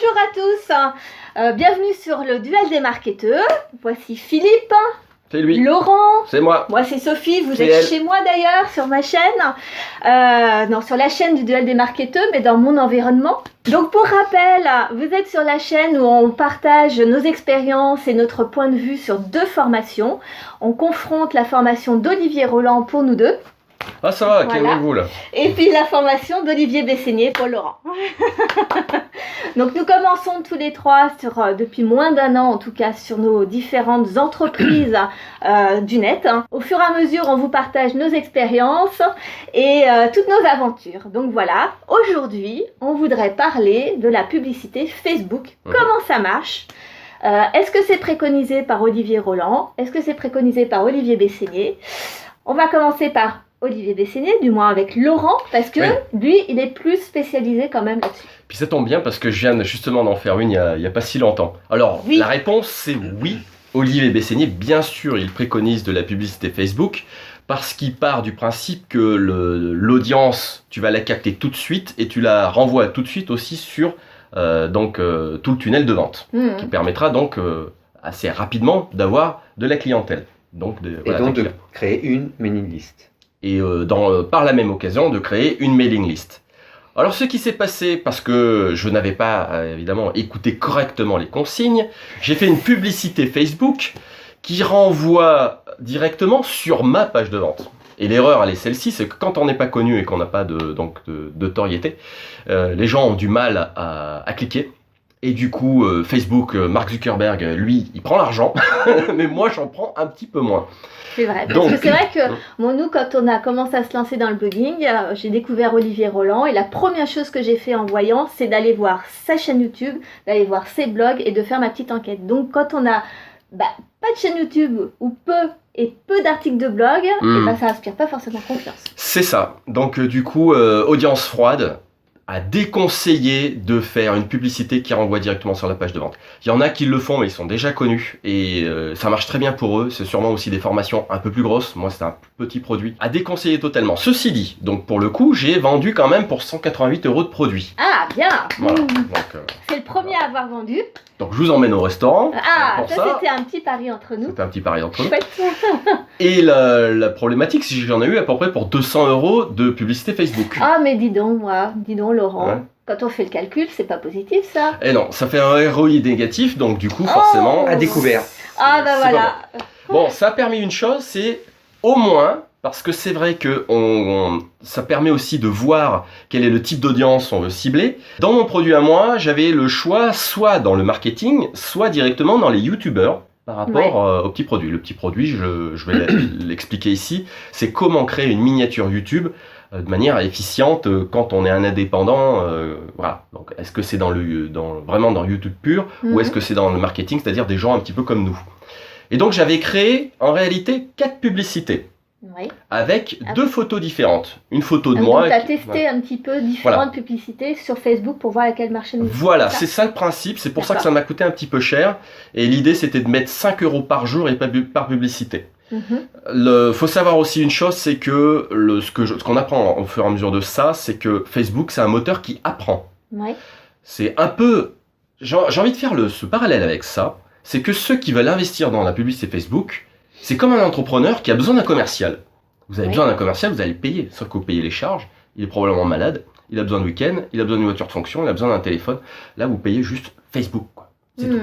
Bonjour à tous, bienvenue sur le duel des marketeurs. Voici Philippe, c'est lui, Laurent, c'est moi. Moi c'est Sophie, vous C'est êtes elle. chez moi d'ailleurs sur ma chaîne, non sur la chaîne du duel des marketeurs mais dans mon environnement. Donc pour rappel, vous êtes sur la chaîne où on partage nos expériences et notre point de vue sur deux formations. On confronte la formation d'Olivier Roland pour nous deux. Ah ça va, Voilà. calmez-vous là. Et puis la formation d'Olivier Bessénier pour Laurent. Donc nous commençons tous les trois depuis moins d'un an en tout cas sur nos différentes entreprises du net. Au fur et à mesure on vous partage nos expériences et toutes nos aventures. Donc voilà, aujourd'hui on voudrait parler de la publicité Facebook. Comment ça marche ? Est-ce que c'est préconisé par Olivier Roland ? Est-ce que c'est préconisé par Olivier Bessénier ? On va commencer par Olivier Bessénier, du moins avec Laurent, parce que lui, il est plus spécialisé quand même là-dessus. Puis ça tombe bien parce que je viens justement d'en faire une il y a pas si longtemps. Alors, Oui. La réponse c'est oui. Olivier Bessénier, bien sûr, il préconise de la publicité Facebook parce qu'il part du principe que l'audience, tu vas la capter tout de suite et tu la renvoies tout de suite aussi sur tout le tunnel de vente, qui permettra donc assez rapidement d'avoir de la clientèle. Donc de créer une mailing list. Et par la même occasion de créer une mailing list. Alors ce qui s'est passé, parce que je n'avais pas évidemment écouté correctement les consignes, j'ai fait une publicité Facebook qui renvoie directement sur ma page de vente. Et l'erreur, elle est celle-ci, c'est que quand on n'est pas connu et qu'on n'a pas de notoriété, les gens ont du mal à cliquer. Et du coup, Facebook, Mark Zuckerberg, lui, il prend l'argent, mais moi, j'en prends un petit peu moins. C'est vrai, parce que c'est vrai que nous, quand on a commencé à se lancer dans le blogging, j'ai découvert Olivier Roland et la première chose que j'ai fait en voyant, c'est d'aller voir sa chaîne YouTube, d'aller voir ses blogs et de faire ma petite enquête. Donc quand on a pas de chaîne YouTube ou peu d'articles de blog, ça inspire pas forcément confiance. C'est ça. Donc du coup, audience froide a déconseillé de faire une publicité qui renvoie directement sur la page de vente. Il y en a qui le font, mais ils sont déjà connus et ça marche très bien pour eux. C'est sûrement aussi des formations un peu plus grosses. Moi, c'est un petit produit. À déconseiller totalement. Ceci dit, donc pour le coup, j'ai vendu quand même pour 188 € de produit. Ah, bien. Voilà. C'est le premier à avoir vendu. Donc je vous emmène au restaurant. Ah, ça c'était un petit pari entre nous. C'était un petit pari entre nous. Chouette. Et la problématique, c'est que j'en ai eu à peu près pour 200 € de publicité Facebook. Ah, mais dis donc Laurent, quand on fait le calcul, c'est pas positif ça. Et non, ça fait un ROI négatif, donc du coup, forcément... À découvert. Ah bah voilà. Bon, ça a permis une chose, c'est au moins, parce que c'est vrai que ça permet aussi de voir quel est le type d'audience on veut cibler. Dans mon produit à moi, j'avais le choix soit dans le marketing, soit directement dans les youtubeurs par rapport au petit produit. Le petit produit, je vais l'expliquer ici, c'est comment créer une miniature YouTube de manière efficiente quand on est un indépendant. Voilà. Donc, est-ce que c'est vraiment dans YouTube pur ou est-ce que c'est dans le marketing, c'est-à-dire des gens un petit peu comme nous. Et donc j'avais créé en réalité 4 publicités. Avec 2 photos différentes. Une photo de moi. Tu as testé un petit peu différentes publicités sur Facebook pour voir laquelle marchait mieux. Voilà, c'est ça le principe. C'est pour ça que ça m'a coûté un petit peu cher. Et l'idée, c'était de mettre 5 € par jour et par publicité. Faut savoir aussi une chose, c'est que ce qu'on apprend au fur et à mesure de ça, c'est que Facebook, c'est un moteur qui apprend. C'est un peu... J'ai envie de faire ce parallèle avec ça. C'est que ceux qui veulent investir dans la publicité Facebook, c'est comme un entrepreneur qui a besoin d'un commercial. Vous avez besoin d'un commercial, vous allez le payer. Sauf que vous payez les charges, il est probablement malade, il a besoin de week-end, il a besoin d'une voiture de fonction, il a besoin d'un téléphone. Là, vous payez juste Facebook, quoi. C'est tout.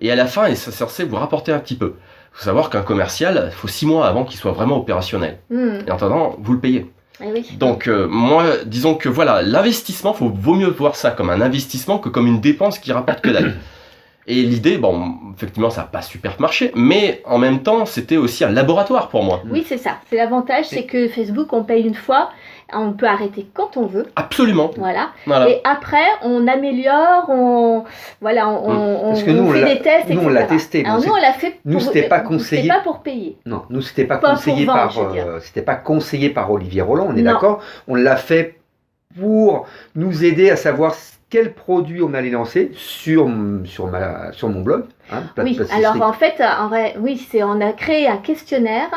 Et à la fin, c'est censé vous rapporter un petit peu. Il faut savoir qu'un commercial, il faut 6 mois avant qu'il soit vraiment opérationnel. Et en attendant, vous le payez. Donc, moi, disons que voilà, l'investissement, vaut mieux voir ça comme un investissement que comme une dépense qui rapporte que dalle. Et l'idée, effectivement, ça n'a pas super marché, mais en même temps, c'était aussi un laboratoire pour moi. Oui, c'est ça. C'est l'avantage, c'est que Facebook, on paye une fois, on peut arrêter quand on veut. Absolument. Voilà. Et après, on améliore, Parce que nous, on fait des tests, nous, on l'a testé. Alors nous, on l'a fait nous, c'était pas conseillé. C'était pas pour payer. Non, nous, c'était pas conseillé c'était pas conseillé par Olivier Roland, on est d'accord. On l'a fait pour nous aider à savoir quel produit on allait lancer sur mon blog. Oui, alors en fait, on a créé un questionnaire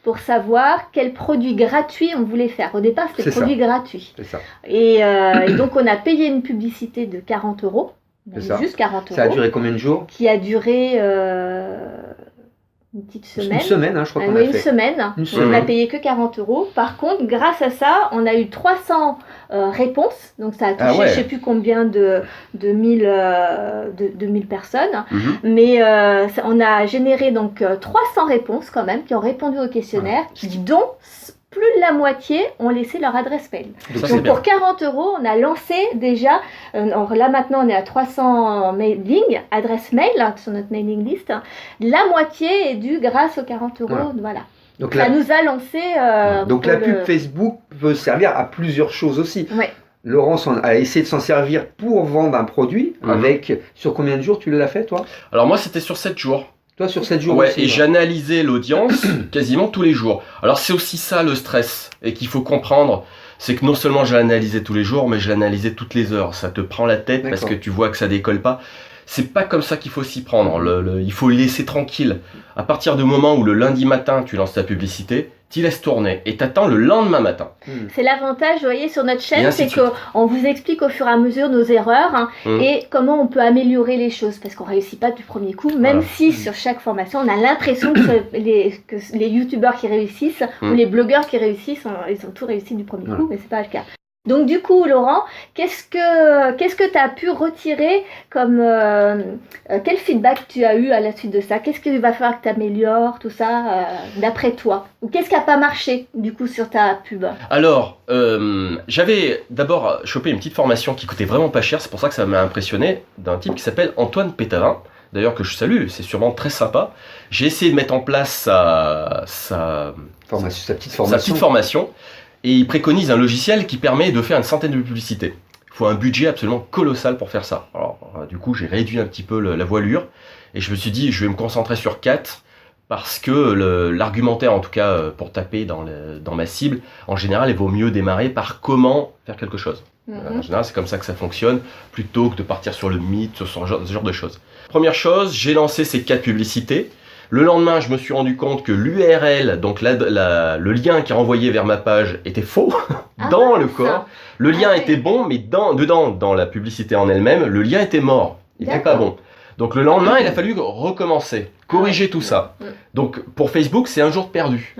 pour savoir quel produit gratuit on voulait faire. Au départ, c'était produit gratuit. C'est ça. Et donc, on a payé une publicité de 40 €. On a eu juste 40 €. Ça a duré combien de jours? Qui a duré une petite semaine. Une semaine, hein, je crois qu'on a fait. Une semaine. On n'a payé que 40 €. Par contre, grâce à ça, on a eu 300 réponses. Donc ça a touché je ne sais plus combien de 1000 personnes. Mais on a généré donc 300 réponses quand même qui ont répondu au questionnaire, dont plus de la moitié ont laissé leur adresse mail. Donc pour 40 €, on a lancé déjà, là maintenant on est à 300 mailing, adresse mail sur notre mailing list. La moitié est due grâce aux 40 €. Voilà. Donc ça nous a lancé. Donc la pub Facebook peut servir à plusieurs choses aussi. Laurence a essayé de s'en servir pour vendre un produit. Sur combien de jours tu l'as fait, toi? Alors moi c'était sur 7 jours. Toi, sur 7 jours aussi, et j'analysais l'audience quasiment tous les jours. Alors c'est aussi ça le stress, et qu'il faut comprendre, c'est que non seulement je l'analysais tous les jours, mais je l'analysais toutes les heures. Ça te prend la tête parce que tu vois que ça décolle pas. C'est pas comme ça qu'il faut s'y prendre. Il faut le laisser tranquille. À partir du moment où le lundi matin tu lances ta publicité, tu laisses tourner et t'attends le lendemain matin. C'est l'avantage, vous voyez, sur notre chaîne, c'est qu'on vous explique au fur et à mesure nos erreurs et comment on peut améliorer les choses, parce qu'on réussit pas du premier coup, même si sur chaque formation, on a l'impression que les youtubeurs qui réussissent ou les blogueurs qui réussissent, ils ont tout réussi du premier coup, mais c'est pas le cas. Donc du coup, Laurent, qu'est-ce que tu as pu retirer comme quel feedback tu as eu à la suite de ça? Qu'est-ce qu'il va falloir que tu améliores, tout ça, d'après toi? Ou qu'est-ce qui n'a pas marché du coup sur ta pub? Alors, j'avais d'abord chopé une petite formation qui coûtait vraiment pas cher, c'est pour ça que ça m'a impressionné, d'un type qui s'appelle Antoine Pétavin, d'ailleurs que je salue, c'est sûrement très sympa. J'ai essayé de mettre en place sa petite formation. Et il préconise un logiciel qui permet de faire une centaine de publicités. Il faut un budget absolument colossal pour faire ça. Alors, du coup, j'ai réduit un petit peu la voilure et je me suis dit, je vais me concentrer sur 4 parce que l'argumentaire, en tout cas, pour taper dans ma cible, en général, il vaut mieux démarrer par comment faire quelque chose. En général, c'est comme ça que ça fonctionne, plutôt que de partir sur le mythe, sur ce genre de choses. Première chose, j'ai lancé ces 4 publicités. Le lendemain, je me suis rendu compte que l'URL, donc le lien qui renvoyait vers ma page, était faux dans le corps. Le lien était bon, mais dans la publicité en elle-même, le lien était mort. Il n'était pas bon. Donc le lendemain, il a fallu recommencer, corriger tout ça. Donc pour Facebook, c'est un jour perdu.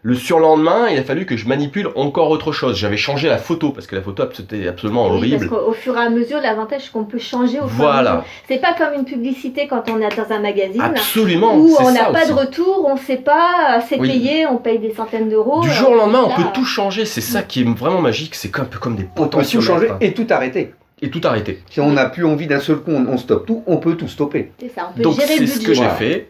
Le surlendemain, il a fallu que je manipule encore autre chose. J'avais changé la photo, parce que la photo c'était absolument horrible. Parce qu'au fur et à mesure, l'avantage c'est qu'on peut changer au fur et à mesure. C'est pas comme une publicité quand on est dans un magazine. Absolument. Où on n'a pas de retour, on ne sait pas, c'est payé, on paye des centaines d'euros. Du jour au lendemain, on peut tout changer. C'est ça qui est vraiment magique. C'est un peu comme des potentiomètres. On peut tout changer et tout arrêter. Et tout arrêter. Si on n'a plus envie d'un seul coup, on stoppe tout, on peut tout stopper. C'est ça, on peut donc gérer le budget. c'est ce que j'ai fait.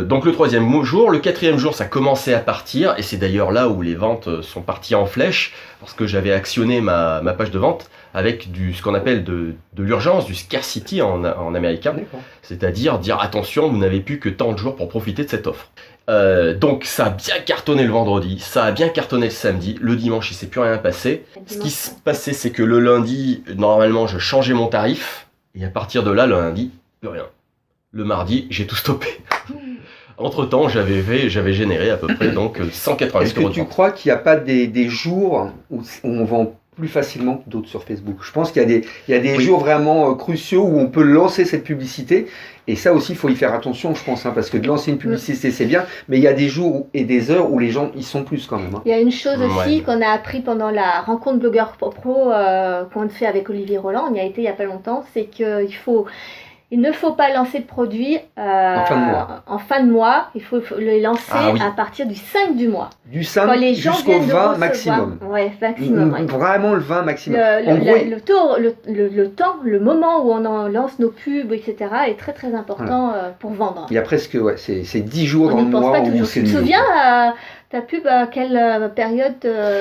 Donc le 3e jour, le 4e jour, ça commençait à partir. Et c'est d'ailleurs là où les ventes sont parties en flèche. Parce que j'avais actionné ma page de vente avec ce qu'on appelle de l'urgence, du scarcity en américain. C'est-à-dire dire attention, vous n'avez plus que tant de jours pour profiter de cette offre. Donc ça a bien cartonné le vendredi, ça a bien cartonné le samedi, le dimanche il s'est plus rien passé. Ce qui se passait c'est que le lundi, normalement je changeais mon tarif, et à partir de là, le lundi, plus rien. Le mardi, j'ai tout stoppé. Entre temps, j'avais généré à peu près donc 180 €. Est-ce que tu crois qu'il n'y a pas des jours où on vend plus facilement que d'autres sur Facebook? Je pense qu'il y a des jours vraiment cruciaux où on peut lancer cette publicité. Et ça aussi, il faut y faire attention, je pense, parce que de lancer une publicité, c'est bien, mais il y a des jours et des heures où les gens y sont plus quand même. Il y a une chose aussi qu'on a appris pendant la rencontre blogueur pro qu'on fait avec Olivier Roland, on y a été il n'y a pas longtemps, c'est qu'il ne faut pas lancer de produit en fin de mois. Il faut le lancer à partir du 5 du mois. Du 5 jusqu'au 20 maximum. Oui, maximum. Vraiment le 20 maximum. Le moment où on en lance nos pubs, etc. est très très important pour vendre. Il y a presque, c'est 10 jours dans le mois où c'est Tu te souviens ta pub à quelle période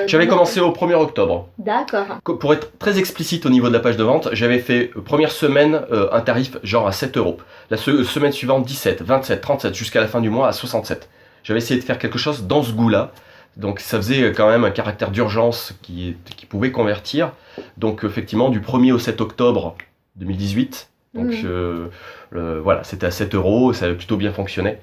J'avais commencé au 1er octobre. D'accord. Pour être très explicite au niveau de la page de vente, j'avais fait première semaine un tarif genre à 7 €. La semaine suivante 17, 27, 37, jusqu'à la fin du mois à 67. J'avais essayé de faire quelque chose dans ce goût-là. Donc ça faisait quand même un caractère d'urgence qui pouvait convertir. Donc effectivement du 1er au 7 octobre 2018. Donc voilà, c'était à 7 €, ça avait plutôt bien fonctionné.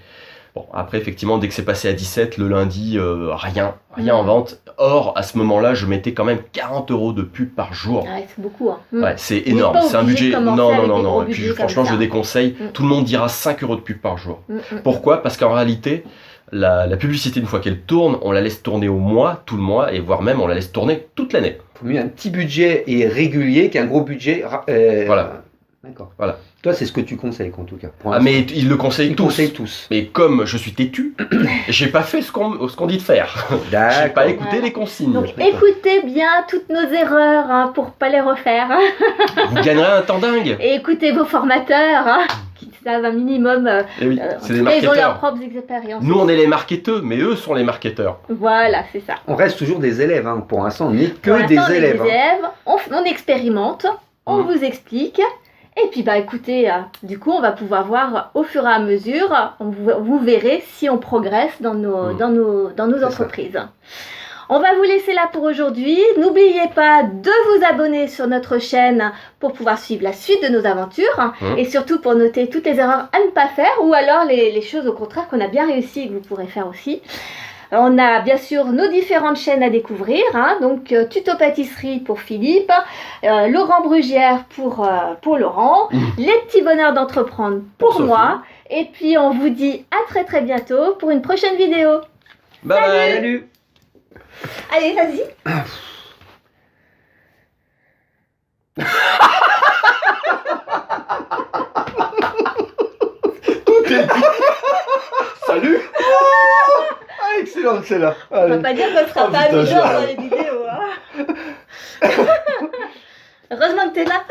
Bon, après, effectivement, dès que c'est passé à 17, le lundi, rien en vente. Or, à ce moment-là, je mettais quand même 40 € de pub par jour. Ouais, c'est beaucoup. Hein. Ouais, c'est énorme. C'est un budget. Non. Et puis, franchement, je déconseille. Tout le monde dira 5 € de pub par jour. Pourquoi? Parce qu'en réalité, la publicité, une fois qu'elle tourne, on la laisse tourner au mois, tout le mois, et voire même, on la laisse tourner toute l'année. Il faut mieux un petit budget et régulier qu'un gros budget. Voilà. D'accord. Voilà. Toi, c'est ce que tu conseilles, en tout cas. Mais ils le conseillent tous. tous. Mais comme je suis têtu, j'ai pas fait ce qu'on dit de faire. J'ai pas écouté les consignes. Donc écoutez bien toutes nos erreurs pour pas les refaire. Vous gagnerez un temps dingue. Et écoutez vos formateurs qui savent un minimum. Oui, c'est des ils marketeurs. ont leurs propres expériences. Nous, on est les marketeurs, mais eux sont les marketeurs. Voilà, c'est ça. On reste toujours des élèves. Hein. Pour l'instant, on n'est que des élèves. On expérimente, on vous explique. Et puis écoutez, du coup on va pouvoir voir au fur et à mesure, vous verrez si on progresse dans nos entreprises. On va vous laisser là pour aujourd'hui. N'oubliez pas de vous abonner sur notre chaîne pour pouvoir suivre la suite de nos aventures et surtout pour noter toutes les erreurs à ne pas faire ou alors les choses au contraire qu'on a bien réussi et que vous pourrez faire aussi. On a bien sûr nos différentes chaînes à découvrir, donc Tuto Pâtisserie pour Philippe, Laurent Brugière pour Laurent, Les Petits Bonheurs d'Entreprendre pour moi, et puis on vous dit à très très bientôt pour une prochaine vidéo. Bye. Salut. Allez, vas-y. Tout est dit. Salut. Excellent, c'est là. On va pas dire qu'on sera pas amusant dans les vidéos. Heureusement que t'es là.